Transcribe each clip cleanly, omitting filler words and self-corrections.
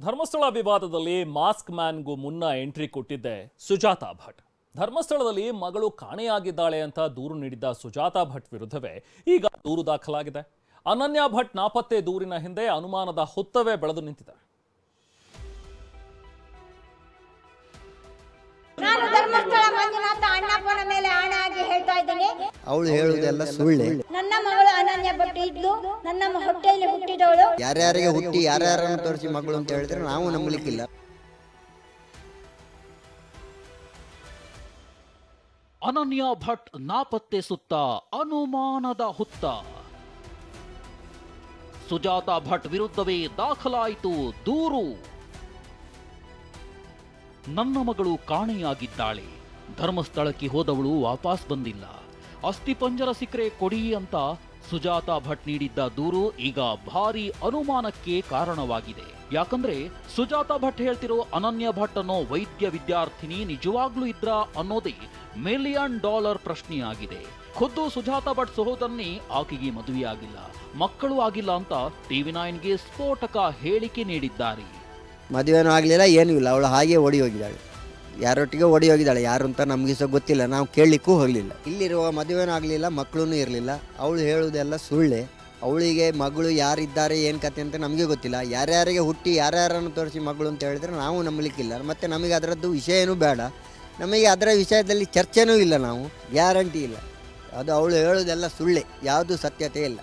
Dharmasthala ವಿವಾದದಲ್ಲಿ mask ಮ್ಯಾನ್ಗೂ ಮುನ್ನ entry ಕೊಟ್ಟಿದ್ದೆ ಸುಜಾತಾ ಭಟ್. ಧರ್ಮಸ್ಥಳದಲ್ಲಿ ಮಗಳು ಕಾಣೆಯಾಗಿದ್ದಾಳೆ ಅಂತ ದೂರು ನೀಡಿದ್ದ ಸುಜಾತಾ ಭಟ್ ವಿರುದ್ಧವೇ ಈಗ ದೂರು ದಾಖಲಾಗಿದೆ. ಅನನ್ಯ ಭಟ್ ನಾಪತ್ತೆ ದೂರಿನ ಹಿಂದೆ ಅನುಮಾನದ ಹುತ್ತವೇ ಬೆಳೆದು ನಿಂತಿದೆ. ನಾನು ಧರ್ಮಸ್ಥಳ ಮಂಜುನಾಥ ಅಣ್ಣಪ್ಪನ ಮೇಲೆ ಆಣೆ ಆಗಿ ಹೇಳ್ತಾ ಇದ್ದೇನೆ, ಅವಳು ಹೇಳುವುದೆಲ್ಲ ಸುಳ್ಳೆ. ನನ್ನ ಮಗಳು ಅನನ್ಯ ಭಟ್ ಇದ್ಲು, ನನ್ನ ಹೊಟ್ಟೆಯಲ್ಲಿ ಹುಟ್ಟಿದವಳು. ಯಾರ್ಯಾರಿಗೆ ಹುಟ್ಟಿ ಯಾರ್ಯಾರನ್ನು ತೋರಿಸಿ ಮಗಳು ಅಂತ ಹೇಳಿದ್ರೆ ನಾವು ನಂಬಲಿಕ್ಕಿಲ್ಲ. ಅನನ್ಯ ಭಟ್ ನಾಪತ್ತೆ ಸುತ್ತ ಅನುಮಾನದ ಹುತ್ತ. ಸುಜಾತಾ ಭಟ್ ವಿರುದ್ಧವೇ ದಾಖಲಾಯಿತು ದೂರು. ನನ್ನ ಮಗಳು ಕಾಣೆಯಾಗಿದ್ದಾಳೆ, ಧರ್ಮಸ್ಥಳಕ್ಕೆ ಹೋದವಳು ವಾಪಸ್ ಬಂದಿಲ್ಲ, ಅಸ್ಥಿಪಂಜರ ಸಿಕ್ಕರೆ ಕೊಡಿ ಅಂತ ಸುಜಾತಾ ಭಟ್ ನೀಡಿದ್ದ ದೂರು ಈಗ ಭಾರಿ ಅನುಮಾನಕ್ಕೆ ಕಾರಣವಾಗಿದೆ. ಯಾಕಂದ್ರೆ ಸುಜಾತಾ ಭಟ್ ಹೇಳ್ತಿರೋ ಅನನ್ಯ ಭಟ್ ಅನ್ನೋ ವೈದ್ಯ ವಿದ್ಯಾರ್ಥಿನಿ ನಿಜವಾಗ್ಲೂ ಇದ್ರಾ ಅನ್ನೋದೇ $1 ಮಿಲಿಯನ್ ಪ್ರಶ್ನೆಯಾಗಿದೆ. ಖುದ್ದು ಸುಜಾತಾ ಭಟ್ ಸಹೋದರನೇ ಆಕೆಗೆ ಮದುವೆಯಾಗಿಲ್ಲ, ಮಕ್ಕಳು ಆಗಿಲ್ಲ ಅಂತ TV9ಗೆ ಸ್ಫೋಟಕ ಹೇಳಿಕೆ ನೀಡಿದ್ದಾರೆ. ಮದುವೆನೂ ಆಗಲಿಲ್ಲ, ಏನೂ ಇಲ್ಲ, ಅವಳು ಹಾಗೆ ಓಡಿ ಹೋಗಿದ್ದಾಳೆ. ಯಾರೊಟ್ಟಿಗೆ ಓಡಿ ಹೋಗಿದ್ದಾಳೆ, ಯಾರು ಅಂತ ನಮಗೆ ಸಹ ಗೊತ್ತಿಲ್ಲ, ನಾವು ಕೇಳಲಿಕ್ಕೂ ಹೋಗಲಿಲ್ಲ. ಇಲ್ಲಿರುವ ಮದುವೆನೂ ಆಗಲಿಲ್ಲ, ಮಕ್ಕಳೂ ಇರಲಿಲ್ಲ. ಅವಳು ಹೇಳುವುದೆಲ್ಲ ಸುಳ್ಳೆ. ಅವಳಿಗೆ ಮಗಳು ಯಾರಿದ್ದಾರೆ ಏನು ಕತೆ ಅಂತ ನಮಗೆ ಗೊತ್ತಿಲ್ಲ. ಯಾರ್ಯಾರಿಗೆ ಹುಟ್ಟಿ ಯಾರ್ಯಾರನ್ನು ತೋರಿಸಿ ಮಗಳು ಅಂತ ಹೇಳಿದ್ರೆ ನಾವು ನಂಬಲಿಕ್ಕಿಲ್ಲ. ಮತ್ತು ನಮಗೆ ಅದರದ್ದು ವಿಷಯನೂ ಬೇಡ, ನಮಗೆ ಅದರ ವಿಷಯದಲ್ಲಿ ಚರ್ಚೆನೂ ಇಲ್ಲ, ನಾವು ಗ್ಯಾರಂಟಿ ಇಲ್ಲ. ಅದು ಅವಳು ಹೇಳುವುದೆಲ್ಲ ಸುಳ್ಳೆ, ಯಾವುದು ಸತ್ಯತೆ ಇಲ್ಲ,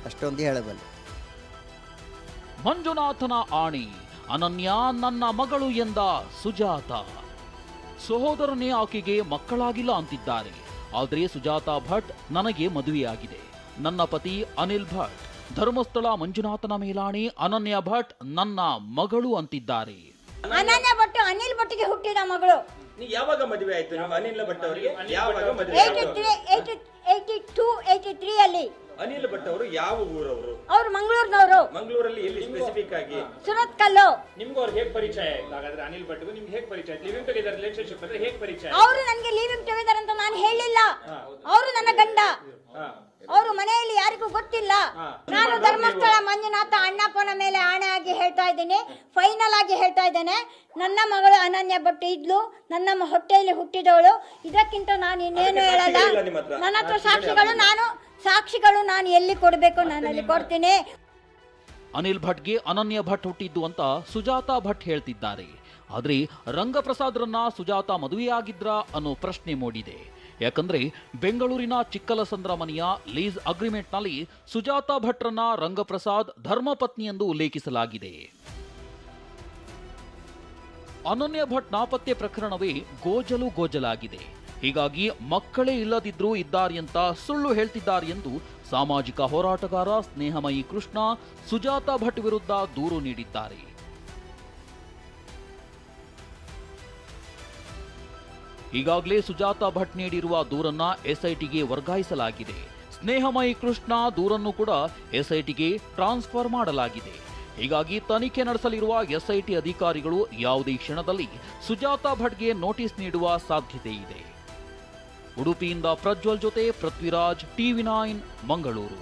ಅಷ್ಟೊಂದು ಹೇಳಬಲ್ಲೆ. ಮಂಜುನಾಥನ ಆಣಿ, ಅನನ್ಯ ನನ್ನ ಮಗಳು ಎಂದ ಸುಜಾತಾ. ಸಹೋದರನೇ ಆಕೆಗೆ ಮಕ್ಕಳಾಗಿಲ್ಲ ಅಂತಿದ್ದಾರೆ. ಆದರೆ ಸುಜಾತಾ ಭಟ್ ನನಗೆ ಮದುವೆಯಾಗಿದೆ, ನನ್ನ ಪತಿ ಅನಿಲ್ ಭಟ್, ಧರ್ಮಸ್ಥಳ ಮಂಜುನಾಥನ ಮೇಲಾಣಿ ಅನನ್ಯ ಭಟ್ ನನ್ನ ಮಗಳು ಅಂತಿದ್ದಾರೆ. ಅನನ್ಯ ಭಟ್ ಅನಿಲ್ ಭಟ್ಗೆ ಹುಟ್ಟಿದ ಮಗಳು. ಯಾವಾಗ ಮದುವೆ ಆಯ್ತು ನಿಮ್ಮ ಅನಿಲ್ ಭಟ್ ಅವರಿಗೆ? ಯಾವಾಗ ಮದುವೆ? 82-83 ಅಲ್ಲಿ. ಅನಿಲ್ ಭಟ್ ಅವರು ಯಾವ ಊರವರು? ಅವರು ಮಂಗಳೂರಿನವರು. ಮಂಗಳೂರಲ್ಲಿ ಎಲ್ಲಿ ಸ್ಪೆಸಿಫಿಕ್ ಆಗಿ? ಸುರತ್ ಕಲ್ಲು. ನಿಮ್ಗೆ ಅವ್ರು ಹೇಗೆ ಪರಿಚಯ ಆಯ್ತು? ಹಾಗಾದ್ರೆ ಅನಿಲ್ ಭಟ್ಗೂ ನಿಮ್ಗೆ ಹೇಗೆ ಪರಿಚಯ ಆಯ್ತು? ಲಿವಿಂಗ್ ಟುಗೆದರ್ ರಿಲೇಶನ್ಶಿಪ್ ಅಂದ್ರೆ ಹೇಗೆ ಪರಿಚಯ? ಅವರು ನನಗೆ ಲಿವಿಂಗ್ ಟುಗೆದರ್ ಅಂತ ನಾನು ಹೇಳಿಲ್ಲ, ಅವರು ನನ್ನ ಗಂಡ. ಅವರು ಮನೆಯಲ್ಲಿ ಯಾರಿಗೂ ಗೊತ್ತಿಲ್ಲ. ನಾನು ಧರ್ಮಸ್ಥಳ ಮಂಜುನಾಥ ಅಣ್ಣಪ್ಪನ ಮೇಲೆ ಆಣೆ ಆಗಿ ಹೇಳ್ತಾ ಇದ್ದೇನೆ, ಫೈನಲ್ ಆಗಿ ಹೇಳ್ತಾ ಇದ್ದೇನೆ, ನನ್ನ ಮಗಳು ಅನನ್ಯ ಭಟ್ ಇದ್ಲು, ನನ್ನ ಹೊಟ್ಟೆಯಲ್ಲಿ ಹುಟ್ಟಿದವಳು. ಇದಕ್ಕಿಂತ ನಾನು ಇನ್ನೇನು ಹೇಳಲ್ಲ. ನನ್ನ ಹತ್ರ ಸಾಕ್ಷಿಗಳು ನಾನು ಎಲ್ಲಿ ಕೊಡಬೇಕು ನಾನು ಅಲ್ಲಿ ಕೊಡ್ತೀನಿ. ಅನಿಲ್ ಭಟ್ಗೆ ಅನನ್ಯ ಭಟ್ ಹುಟ್ಟಿದ್ದು ಅಂತ ಸುಜಾತಾ ಭಟ್ ಹೇಳ್ತಿದ್ದಾರೆ. ಆದ್ರೆ ರಂಗಪ್ರಸಾದ್ರನ್ನ ಸುಜಾತಾ ಮದುವೆಯಾಗಿದ್ರಾ ಅನ್ನೋ ಪ್ರಶ್ನೆ ಮೂಡಿದೆ. ಯಾಕಂದ್ರೆ ಬೆಂಗಳೂರಿನ ಚಿಕ್ಕಲಸಂದ್ರ ಮನೆಯ ಲೀಸ್ ಅಗ್ರಿಮೆಂಟ್ನಲ್ಲಿ ಸುಜಾತಾ ಭಟ್ರನ್ನ ರಂಗಪ್ರಸಾದ್ ಧರ್ಮಪತ್ನಿ ಎಂದು ಉಲ್ಲೇಖಿಸಲಾಗಿದೆ. ಅನನ್ಯ ಭಟ್ ನಾಪತ್ತೆ ಪ್ರಕರಣವೇ ಗೋಜಲಾಗಿದೆ. ಹೀಗಾಗಿ ಮಕ್ಕಳೇ ಇಲ್ಲದಿದ್ರೂ ಇದ್ದಾರೆಂತ ಸುಳ್ಳು ಹೇಳ್ತಿದ್ದಾರೆ ಎಂದು ಸಾಮಾಜಿಕ ಹೋರಾಟಗಾರ ಸ್ನೇಹಮಯಿ ಕೃಷ್ಣ ಸುಜಾತಾ ಭಟ್ ವಿರುದ್ಧ ದೂರು ನೀಡಿದ್ದಾರೆ. ಈಗಾಗಲೇ ಸುಜಾತಾ ಭಟ್ ನೀಡಿರುವ ದೂರನ್ನ ಎಸ್ಐಟಿಗೆ ವರ್ಗಾಯಿಸಲಾಗಿದೆ. ಸ್ನೇಹಮಯಿ ಕೃಷ್ಣ ದೂರನ್ನು ಕೂಡ ಎಸ್ಐಟಿಗೆ ಟ್ರಾನ್ಸ್ಫರ್ ಮಾಡಲಾಗಿದೆ. ಹೀಗಾಗಿ ತನಿಖೆ ನಡೆಸಲಿರುವ ಎಸ್ಐಟಿ ಅಧಿಕಾರಿಗಳು ಯಾವುದೇ ಕ್ಷಣದಲ್ಲಿ ಸುಜಾತಾ ಭಟ್ಗೆ ನೋಟಿಸ್ ನೀಡುವ ಸಾಧ್ಯತೆ ಇದೆ. ಉಡುಪಿಯಿಂದ ಪ್ರಜ್ವಲ್ ಜೊತೆ ಪೃಥ್ವಿರಾಜ್, TV9 ಮಂಗಳೂರು.